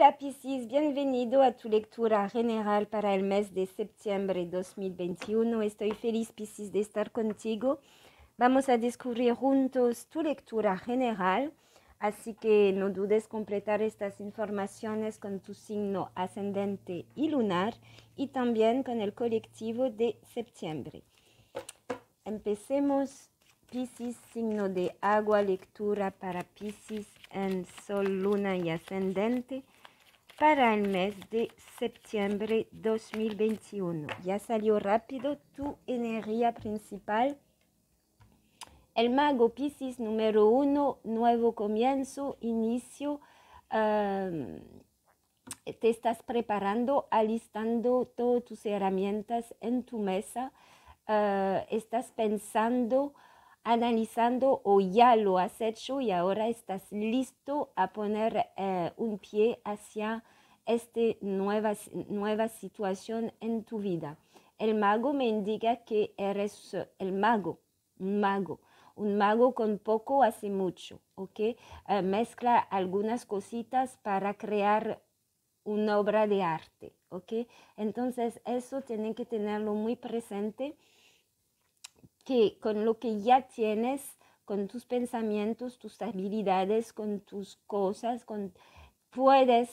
Hola Piscis, bienvenido a tu lectura general para el mes de septiembre 2021. Estoy feliz, Piscis, de estar contigo. Vamos a descubrir juntos tu lectura general, así que no dudes completar estas informaciones con tu signo ascendente y lunar y también con el colectivo de septiembre. Empecemos. Piscis, signo de agua, lectura para Piscis en Sol, Luna y Ascendente para el mes de septiembre 2021. Ya salió rápido tu energía principal. El mago Piscis número 1, nuevo comienzo, inicio. Te estás preparando, alistando todas tus herramientas en tu mesa. Estás pensando, analizando o ya lo has hecho y ahora estás listo a poner un pie hacia esta nueva situación en tu vida. El mago me indica que eres el mago, un mago con poco hace mucho, ¿ok? Mezcla algunas cositas para crear una obra de arte, ¿ok? Entonces eso tienen que tenerlo muy presente, que con lo que ya tienes, con tus pensamientos, tus habilidades, con tus cosas, puedes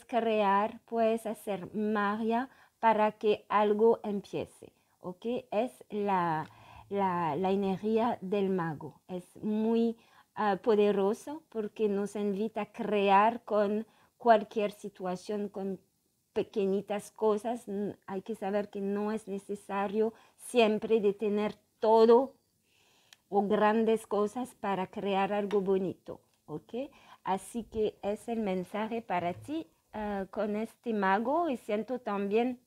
crear, puedes hacer magia para que algo empiece, ¿ok? Es la energía del mago, es muy poderoso porque nos invita a crear con cualquier situación, con pequeñitas cosas. Hay que saber que no es necesario siempre de tener todo o grandes cosas para crear algo bonito, ¿ok? Así que es el mensaje para ti con este mago, y siento también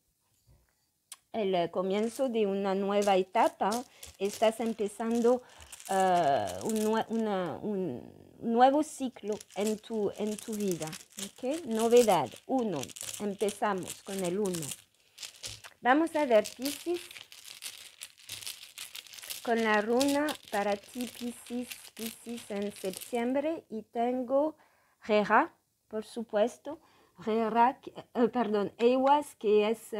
el comienzo de una nueva etapa. Estás empezando un nuevo ciclo en tu vida, ¿ok? Novedad, 1. Empezamos con el 1. Vamos a ver, Piscis, con la runa para ti, Piscis en septiembre, y tengo Rera, por supuesto, Ewas, que es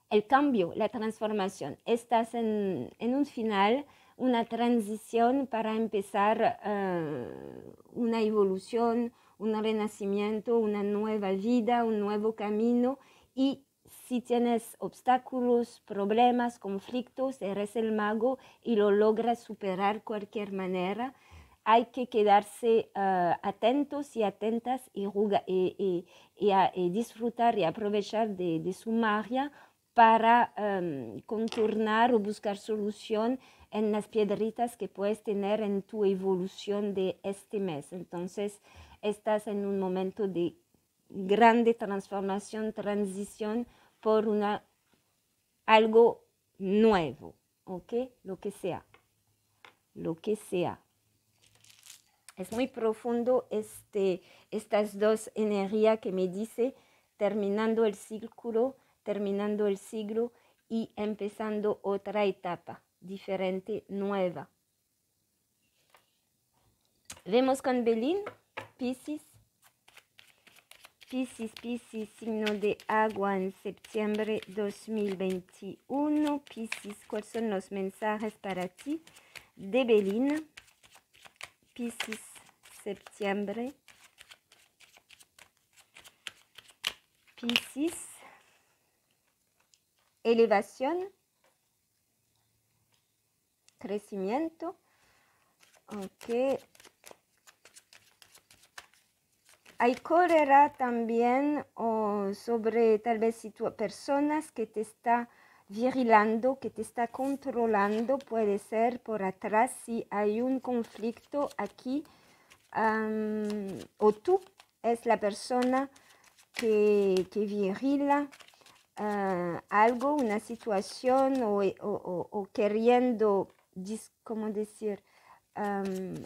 el cambio, la transformación. Estás en un final, una transición para empezar una evolución, un renacimiento, una nueva vida, un nuevo camino. Y si tienes obstáculos, problemas, conflictos, eres el mago y lo logras superar cualquier manera. Hay que quedarse atentos y atentas y disfrutar y aprovechar de su magia para contornar o buscar solución en las piedritas que puedes tener en tu evolución de este mes. Entonces, estás en un momento de grande transformación, transición por algo nuevo, ¿ok? Lo que sea. Es muy profundo estas dos energías que me dice terminando el círculo, terminando el siglo y empezando otra etapa diferente, nueva. Vemos con Belín, Piscis, signo de agua en septiembre 2021. Piscis, ¿cuáles son los mensajes para ti de Belín? Piscis, septiembre. Piscis, elevación, crecimiento, ok. Hay cólera también sobre tal vez personas que te está virilando, que te está controlando. Puede ser por atrás si hay un conflicto aquí, o tú es la persona que vigila algo, una situación, o queriendo, ¿cómo decir?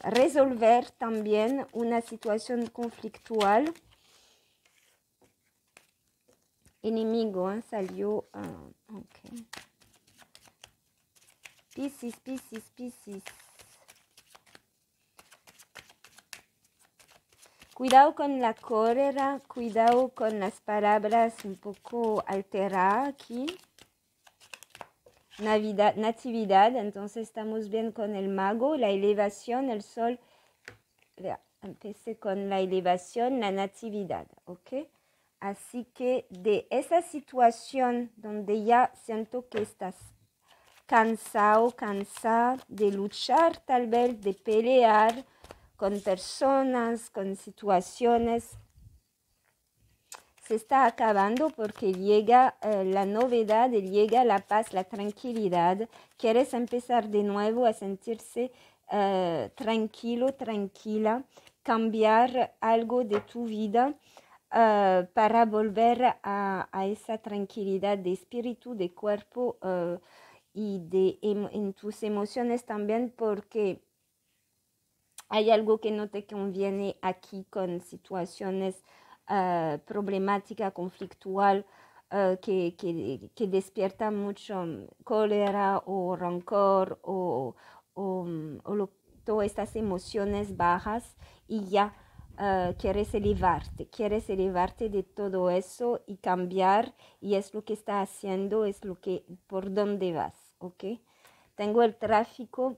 Resolver también una situación conflictual. Enemigo, salió. Okay. Piscis. Cuidado con la cólera, cuidado con las palabras un poco alteradas aquí. Navidad, natividad, entonces estamos bien con el mago, la elevación, el sol. Empecé con la elevación, la natividad, ¿ok? Así que de esa situación donde ya siento que estás cansado, cansada de luchar, tal vez de pelear con personas, con situaciones, se está acabando porque llega la novedad, llega la paz, la tranquilidad. Quieres empezar de nuevo a sentirse tranquilo, tranquila, cambiar algo de tu vida para volver a esa tranquilidad de espíritu, de cuerpo y en tus emociones también, porque hay algo que no te conviene aquí con situaciones problemática, conflictual, que despierta mucho cólera o rancor todas estas emociones bajas y ya quieres elevarte de todo eso y cambiar y es lo que está haciendo, es lo que, por dónde vas, ¿ok? Tengo el tráfico.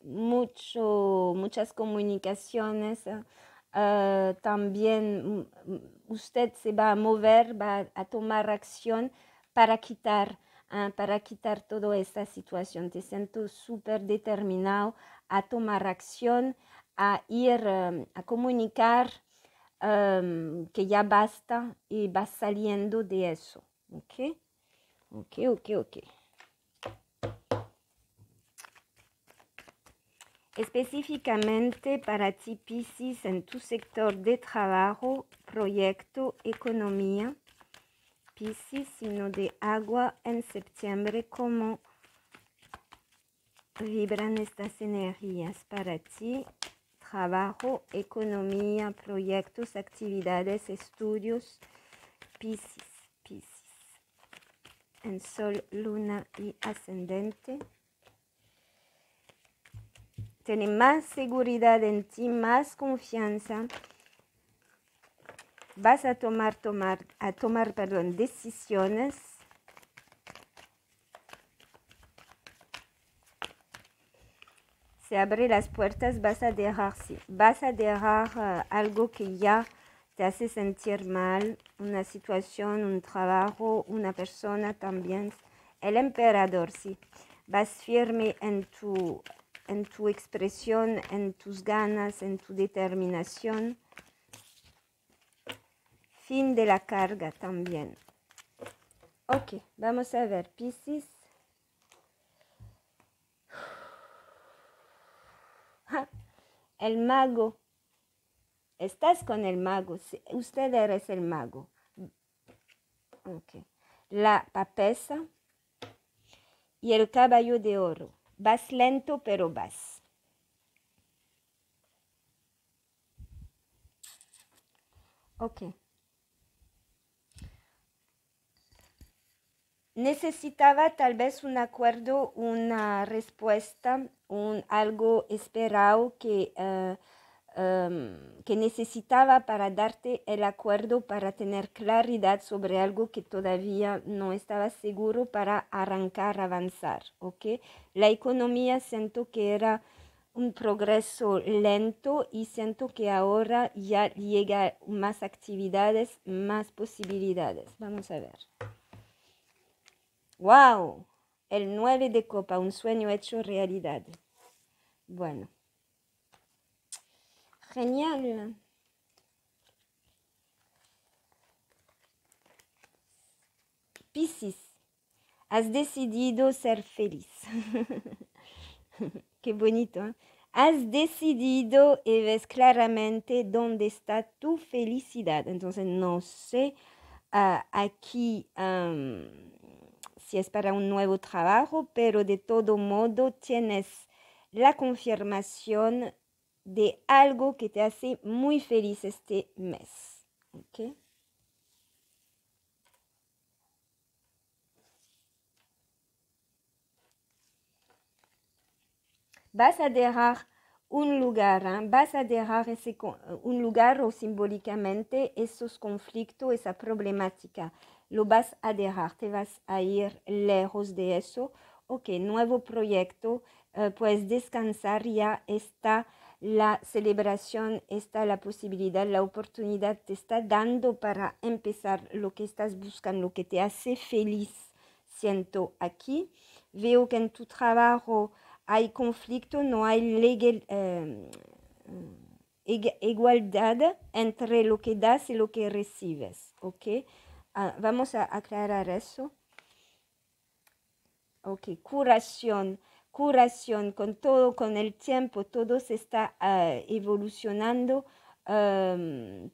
Muchas comunicaciones. También usted se va a mover, va a tomar acción para quitar toda esta situación. Te siento súper determinado a tomar acción, a ir a comunicar que ya basta y vas saliendo de eso. ¿Ok? Ok, ok, ok. Específicamente para ti, Piscis, en tu sector de trabajo, proyecto, economía. Piscis, signo de agua, en septiembre, ¿cómo vibran estas energías para ti? Trabajo, economía, proyectos, actividades, estudios. Piscis, Piscis. En sol, luna y ascendente. Tienes más seguridad en ti, más confianza. Vas a tomar decisiones. Se abren las puertas, vas a dejar algo que ya te hace sentir mal, una situación, un trabajo, una persona también. El emperador, sí. Vas firme en tu expresión, en tus ganas, en tu determinación. Fin de la carga también. Ok, vamos a ver, Piscis. El mago. Estás con el mago. Usted eres el mago. Ok. La papesa y el caballo de oro. Vas lento, pero vas. Ok. Necesitaba tal vez un acuerdo, una respuesta, algo esperado que necesitaba para darte el acuerdo, para tener claridad sobre algo que todavía no estaba seguro para arrancar, avanzar, ¿ok? La economía siento que era un progreso lento y siento que ahora ya llega más actividades, más posibilidades. Vamos a ver. ¡Wow! El 9 de copa, un sueño hecho realidad. Bueno. Genial. Piscis, has decidido ser feliz. Qué bonito, ¿eh? Has decidido y ves claramente dónde está tu felicidad. Entonces, no sé aquí si es para un nuevo trabajo, pero de todo modo tienes la confirmación de algo que te hace muy feliz este mes. ¿Ok? Vas a dejar un lugar, vas a dejar un lugar o simbólicamente esos conflictos, esa problemática, lo vas a dejar, te vas a ir lejos de eso. Ok, nuevo proyecto, puedes descansar, ya está la celebración, está la posibilidad, la oportunidad te está dando para empezar lo que estás buscando, lo que te hace feliz. Siento aquí, veo que en tu trabajo hay conflicto, no hay igualdad entre lo que das y lo que recibes, ¿ok? Vamos a aclarar eso. Ok, curación, con todo, con el tiempo, todo se está evolucionando,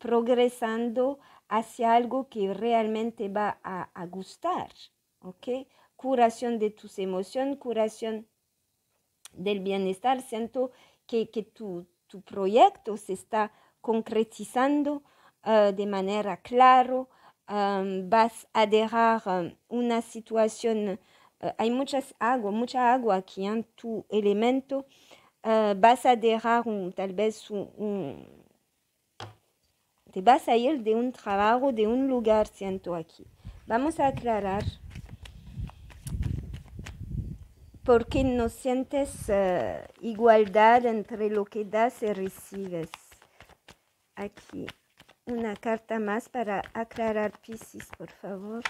progresando hacia algo que realmente va a gustar, ¿ok? Curación de tus emociones, curación del bienestar. Siento que tu proyecto se está concretizando de manera clara. Vas a dejar una situación, hay mucha agua aquí en tu elemento. Vas a dejar tal vez te vas a ir de un trabajo, de un lugar, siento aquí. Vamos a aclarar. ¿Por qué no sientes igualdad entre lo que das y recibes? Aquí, una carta más para aclarar, Piscis, por favor.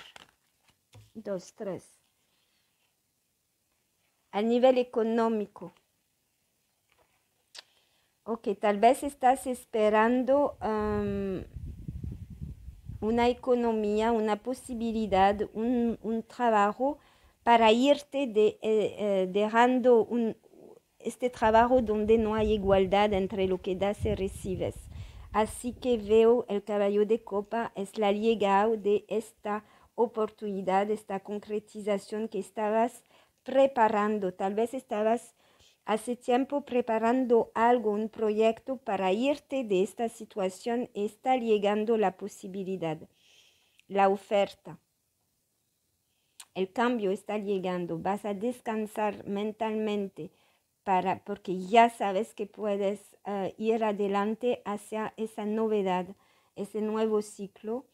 2, 3. A nivel económico. Ok, tal vez estás esperando una economía, una posibilidad, un trabajo para irte dejando este trabajo donde no hay igualdad entre lo que das y recibes. Así que veo el caballo de copa, es la llegada de esta oportunidad, esta concretización que estabas preparando. Tal vez estabas hace tiempo preparando algo, un proyecto para irte de esta situación. Está llegando la posibilidad, la oferta. El cambio está llegando, vas a descansar mentalmente porque ya sabes que puedes ir adelante hacia esa novedad, ese nuevo ciclo.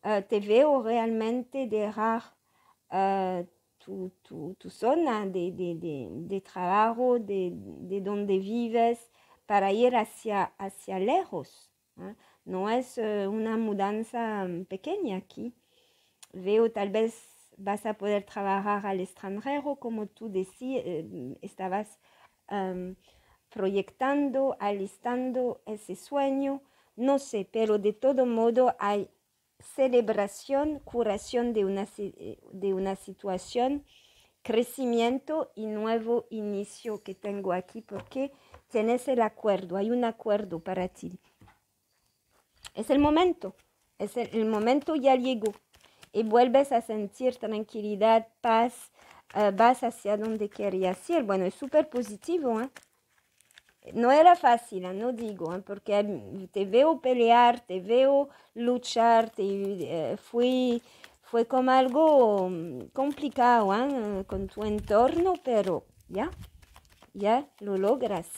Te veo realmente dejar tu zona de trabajo, de donde vives, para ir hacia lejos. No es una mudanza pequeña aquí. Veo tal vez vas a poder trabajar al extranjero, como tú estabas proyectando, alistando ese sueño. No sé, pero de todo modo hay celebración, curación de una situación, crecimiento y nuevo inicio que tengo aquí, porque tienes el acuerdo, hay un acuerdo para ti. Es el momento ya llegó. Y vuelves a sentir tranquilidad, paz, vas hacia donde querías ir. Bueno, es súper positivo, ¿eh? No era fácil, no digo, porque te veo pelear, te veo luchar, fue como algo complicado con tu entorno, pero ya lo logras.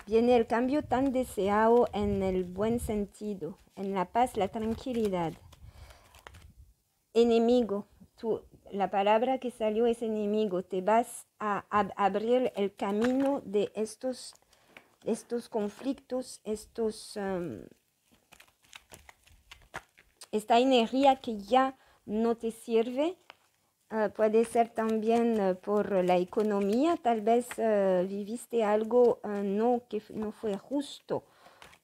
Viene el cambio tan deseado en el buen sentido, en la paz, la tranquilidad. Enemigo, la palabra que salió es enemigo. Te vas a abrir el camino de estos conflictos, esta energía que ya no te sirve. Puede ser también por la economía, tal vez viviste algo que no fue justo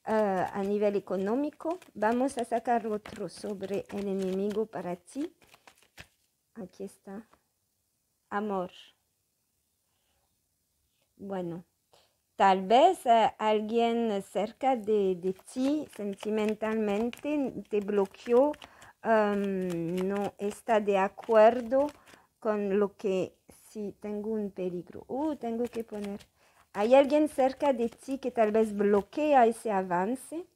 a nivel económico. Vamos a sacar otro sobre el enemigo para ti. Aquí está. Amor. Bueno, tal vez alguien cerca de ti sentimentalmente te bloqueó, no está de acuerdo con lo que... Sí, tengo un peligro. Tengo que poner... Hay alguien cerca de ti que tal vez bloquea ese avance,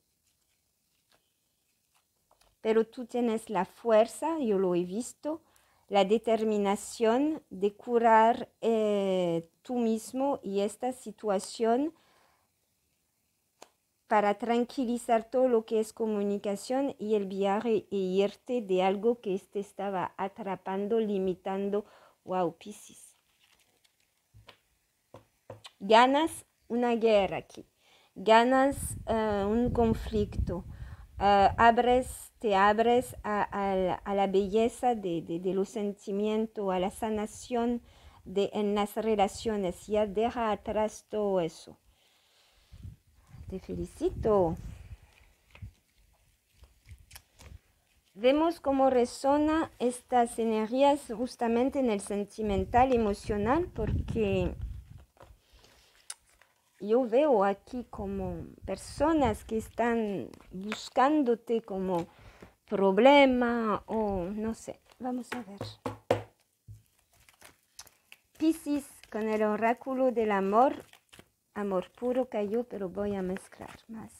pero tú tienes la fuerza, yo lo he visto, la determinación de curar tú mismo y esta situación para tranquilizar todo lo que es comunicación y el viaje e irte de algo que te estaba atrapando, limitando. Wow, Piscis. Ganas una guerra aquí, ganas un conflicto, te abres a la belleza de los sentimientos, a la sanación en las relaciones, ya deja atrás todo eso. Te felicito. Vemos cómo resona estas energías justamente en el sentimental, emocional, porque yo veo aquí como personas que están buscándote como problema o no sé. Vamos a ver. Piscis con el oráculo del amor. Amor puro cayó, pero voy a mezclar más.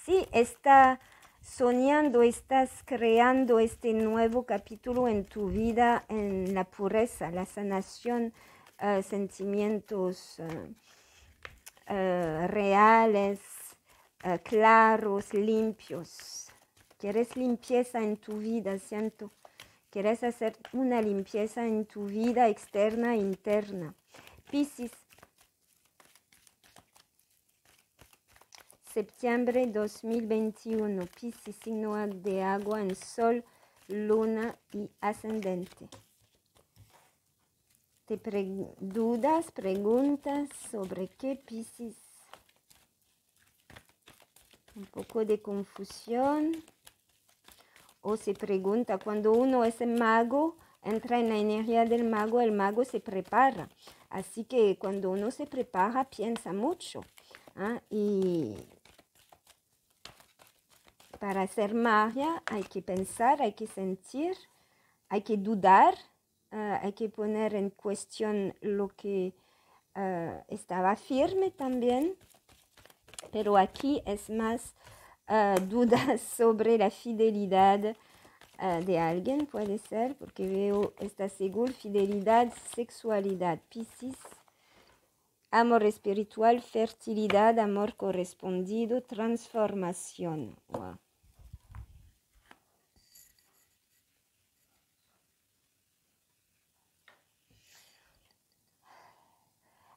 Sí, está soñando, estás creando este nuevo capítulo en tu vida, en la pureza, la sanación, sentimientos reales, claros, limpios. Quieres limpieza en tu vida, siento. Quieres hacer una limpieza en tu vida externa e interna. Piscis. Septiembre 2021, Piscis, signo de agua en Sol, Luna y Ascendente. ¿Dudas, preguntas sobre qué, Piscis? Un poco de confusión. O se pregunta, cuando uno es mago, entra en la energía del mago, el mago se prepara. Así que cuando uno se prepara, piensa mucho. Y para hacer magia hay que pensar, hay que sentir, hay que dudar, hay que poner en cuestión lo que estaba firme también. Pero aquí es más dudas sobre la fidelidad de alguien, puede ser, porque veo esta segura fidelidad, sexualidad, Piscis. Amor espiritual, fertilidad, amor correspondido, transformación. Wow.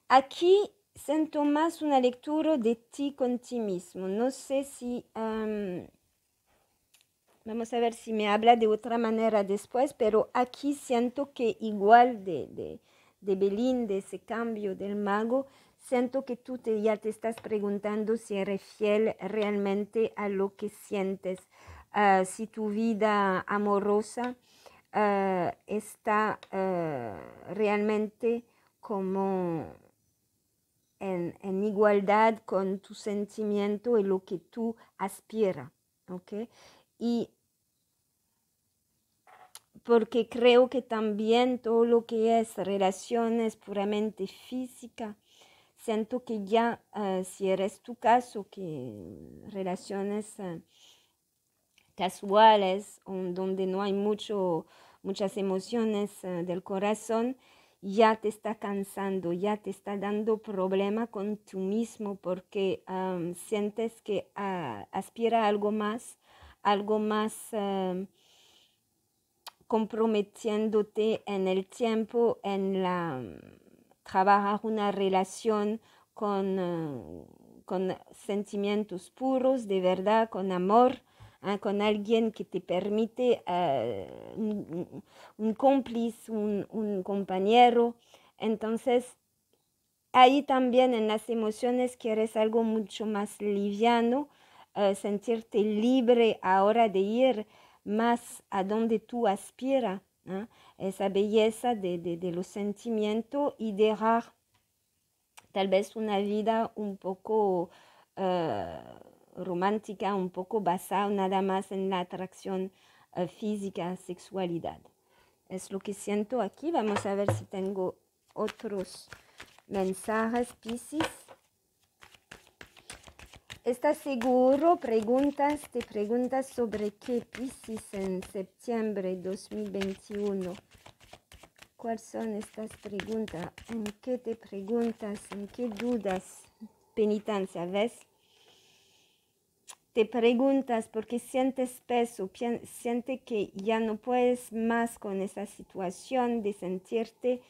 Aquí siento más una lectura de ti con ti mismo. No sé si... vamos a ver si me habla de otra manera después, pero aquí siento que igual de Belín, de ese cambio del mago, siento que tú ya te estás preguntando si eres fiel realmente a lo que sientes, si tu vida amorosa está realmente como en igualdad con tu sentimiento y lo que tú aspiras, ¿ok? Y porque creo que también todo lo que es relaciones puramente física, siento que ya, si eres tu caso, que relaciones casuales, donde no hay muchas emociones del corazón, ya te está cansando, ya te está dando problema con tú mismo porque sientes que aspira a algo más comprometiéndote en el tiempo, en trabajar una relación con sentimientos puros, de verdad, con amor, con alguien que te permite un cómplice, un compañero. Entonces, ahí también en las emociones quieres algo mucho más liviano, sentirte libre ahora de ir más a donde tú aspiras, esa belleza de los sentimientos y dejar tal vez una vida un poco romántica, un poco basada nada más en la atracción física, sexualidad. Es lo que siento aquí. Vamos a ver si tengo otros mensajes, Piscis. ¿Estás seguro? Te preguntas sobre qué, Piscis, en septiembre 2021. ¿Cuáles son estas preguntas? ¿En qué te preguntas? ¿En qué dudas? Penitencia, ¿ves? Te preguntas porque sientes peso, sientes que ya no puedes más con esa situación de sentirte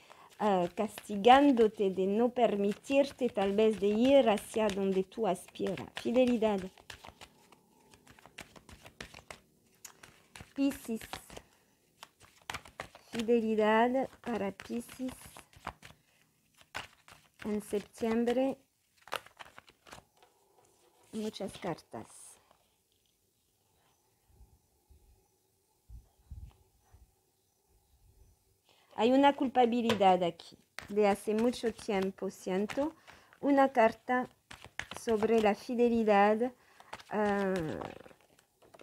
castigándote, de no permitirte tal vez de ir hacia donde tú aspiras. Fidelidad. Piscis. Fidelidad para Piscis en septiembre. Muchas cartas. Hay una culpabilidad aquí, de hace mucho tiempo, siento. Una carta sobre la fidelidad.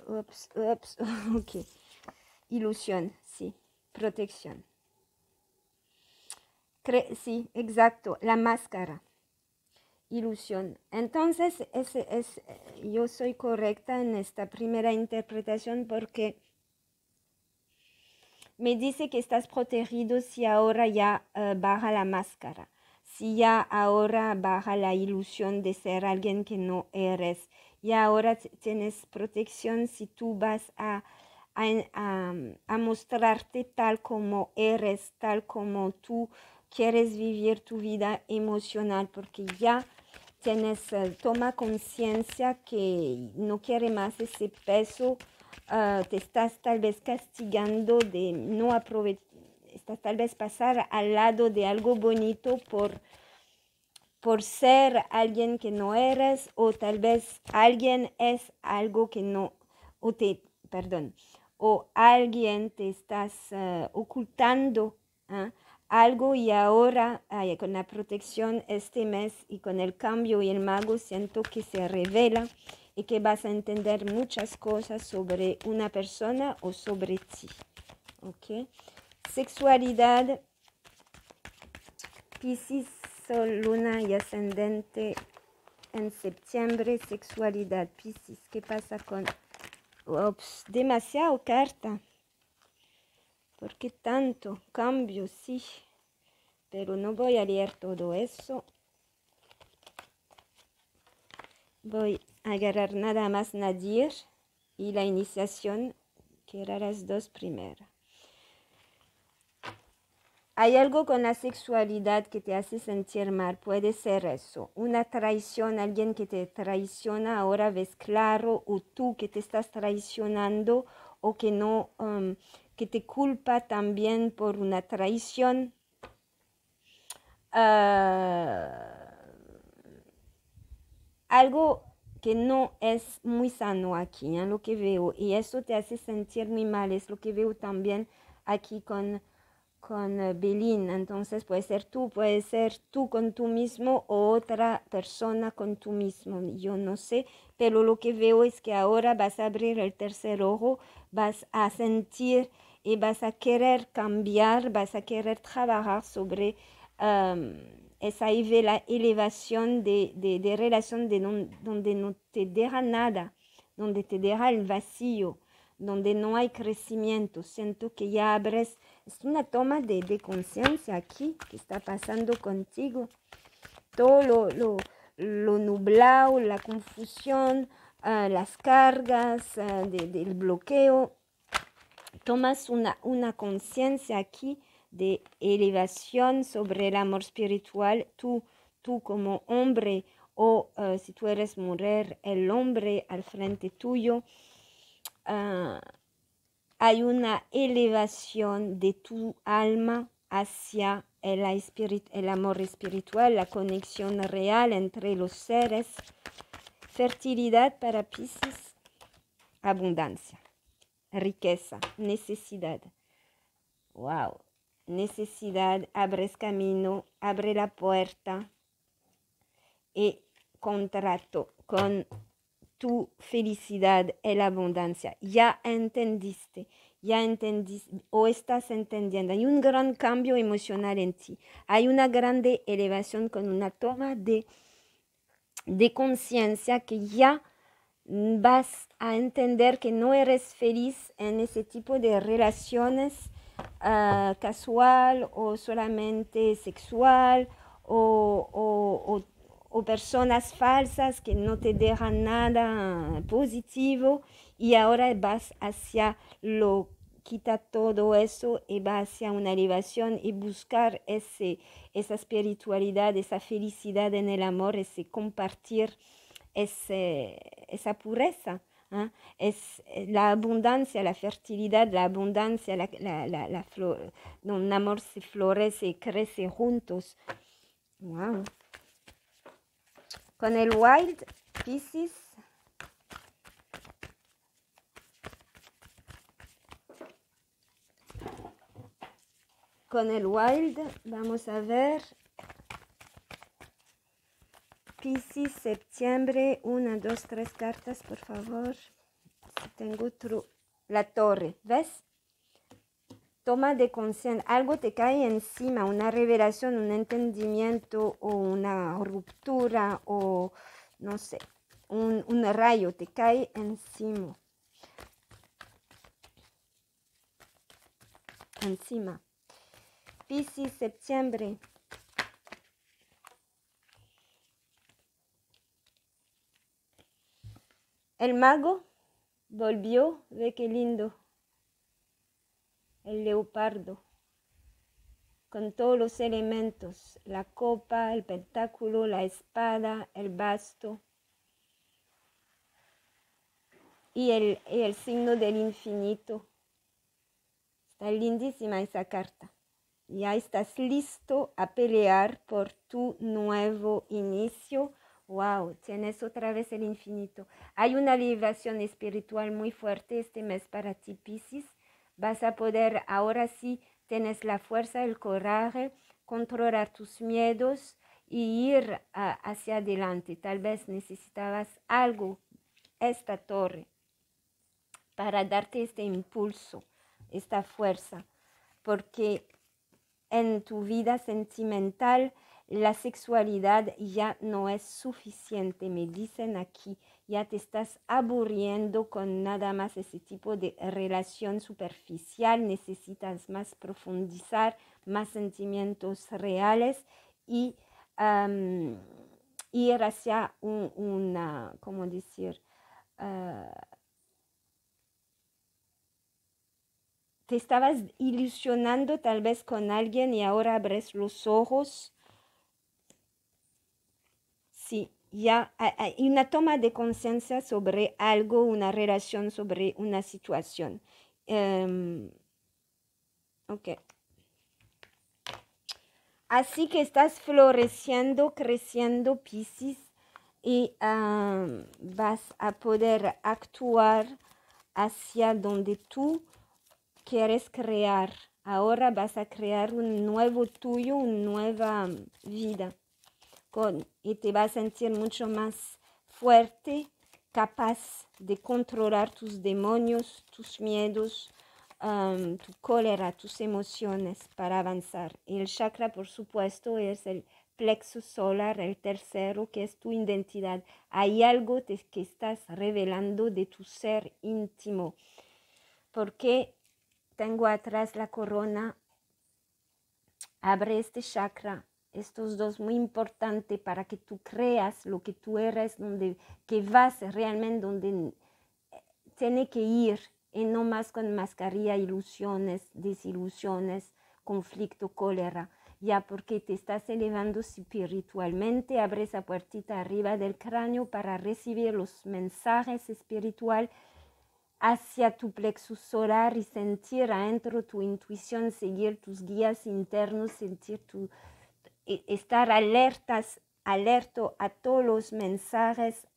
Ok. Ilusión, sí. Protección. Sí, exacto. La máscara. Ilusión. Entonces, yo soy correcta en esta primera interpretación porque me dice que estás protegido si ahora ya baja la máscara, si ya ahora baja la ilusión de ser alguien que no eres, y ahora tienes protección si tú vas a mostrarte tal como eres, tal como tú quieres vivir tu vida emocional, porque ya tienes, toma conciencia que no quiere más ese peso. Te estás tal vez castigando de no aprovechar, estás tal vez pasar al lado de algo bonito por ser alguien que no eres, o tal vez alguien es algo que no, o alguien te estás ocultando algo, y ahora con la protección este mes y con el cambio y el mago siento que se revela y que vas a entender muchas cosas sobre una persona o sobre ti. ¿Ok? Sexualidad, Piscis, Sol, Luna y Ascendente en septiembre. Sexualidad, Piscis, ¿qué pasa con...? Ups, demasiado carta. ¿Por qué tanto cambio? Sí, pero no voy a leer todo eso. Voy a agarrar nada más Nadir y la iniciación, que eran las dos primeras. Hay algo con la sexualidad que te hace sentir mal, puede ser eso, una traición, alguien que te traiciona, ahora ves claro, o tú que te estás traicionando, o que no, que te culpa también por una traición. Algo que no es muy sano aquí, lo que veo, y eso te hace sentir muy mal, es lo que veo también aquí con Belín. Entonces puede ser tú con tú mismo, o otra persona con tú mismo, yo no sé, pero lo que veo es que ahora vas a abrir el tercer ojo, vas a sentir y vas a querer cambiar, vas a querer trabajar sobre esa elevación de relación donde no te deja nada, donde te deja el vacío, donde no hay crecimiento. Siento que ya abres, es una toma de conciencia aquí que está pasando contigo. Todo lo nublado, la confusión, las cargas del bloqueo. Tomas una conciencia aquí de elevación sobre el amor espiritual. Tú como hombre, o si tú eres mujer, el hombre al frente tuyo. Hay una elevación de tu alma hacia el amor espiritual, la conexión real entre los seres. Fertilidad para Piscis, abundancia, riqueza, necesidad. Wow, necesidad, abres camino, abre la puerta y contrato con tu felicidad y la abundancia. Ya entendiste o estás entendiendo. Hay un gran cambio emocional en ti. Hay una grande elevación con una toma de conciencia que ya vas a entender que no eres feliz en ese tipo de relaciones casual o solamente sexual o personas falsas que no te dejan nada positivo y ahora vas hacia lo quita todo eso y va hacia una elevación y buscar esa espiritualidad, esa felicidad en el amor, ese compartir esa pureza. ¿Ah? Es la abundancia, la fertilidad, la abundancia, la flor, un amor se florece y crece juntos. Wow. Con el Wild Pisces, con el Wild, vamos a ver. Piscis, septiembre, 1, 2, 3 cartas, por favor. Si tengo otro. La torre, ¿ves? Toma de conciencia, algo te cae encima, una revelación, un entendimiento o una ruptura o no sé, un rayo te cae encima. Piscis, septiembre. El mago volvió, ve qué lindo. El leopardo, con todos los elementos, la copa, el pentáculo, la espada, el basto y el signo del infinito. Está lindísima esa carta. Ya estás listo a pelear por tu nuevo inicio. Wow, tienes otra vez el infinito. Hay una liberación espiritual muy fuerte este mes para ti, Piscis. Vas a poder, ahora sí, tienes la fuerza, el coraje, controlar tus miedos y ir hacia adelante. Tal vez necesitabas algo, esta torre, para darte este impulso, esta fuerza, porque en tu vida sentimental la sexualidad ya no es suficiente, me dicen aquí, ya te estás aburriendo con nada más ese tipo de relación superficial, necesitas más profundizar, más sentimientos reales y ir hacia una, ¿cómo decir? Te estabas ilusionando tal vez con alguien y ahora abres los ojos. Sí, ya hay una toma de conciencia sobre algo, una relación, sobre una situación. Ok. Así que estás floreciendo, creciendo, Piscis, y vas a poder actuar hacia donde tú quieres crear. Ahora vas a crear un nuevo tuyo, una nueva vida. Y te vas a sentir mucho más fuerte, capaz de controlar tus demonios, tus miedos, tu cólera, tus emociones para avanzar. Y el chakra, por supuesto, es el plexo solar, el tercero, que es tu identidad. Hay algo que estás revelando de tu ser íntimo. Porque tengo atrás la corona, abre este chakra, estos dos muy importantes para que tú creas lo que tú eres, que vas realmente donde tiene que ir y no más con mascarilla, ilusiones, desilusiones, conflicto, cólera. Ya porque te estás elevando espiritualmente, abre esa puertita arriba del cráneo para recibir los mensajes espirituales hacia tu plexo solar y sentir adentro tu intuición, seguir tus guías internos, estar alerto a todos los mensajes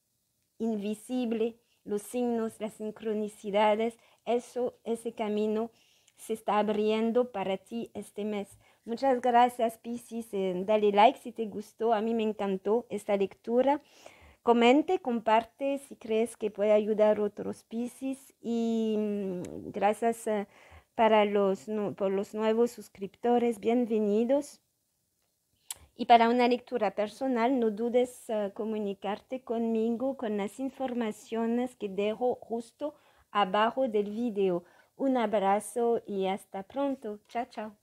invisibles, los signos, las sincronicidades. Ese camino se está abriendo para ti este mes. Muchas gracias, Piscis. Dale like si te gustó. A mí me encantó esta lectura. Comente, comparte si crees que puede ayudar a otros Piscis y gracias por los nuevos suscriptores, bienvenidos. Y para una lectura personal, no dudes comunicarte conmigo con las informaciones que dejo justo abajo del video Un abrazo y hasta pronto. Chao, chao.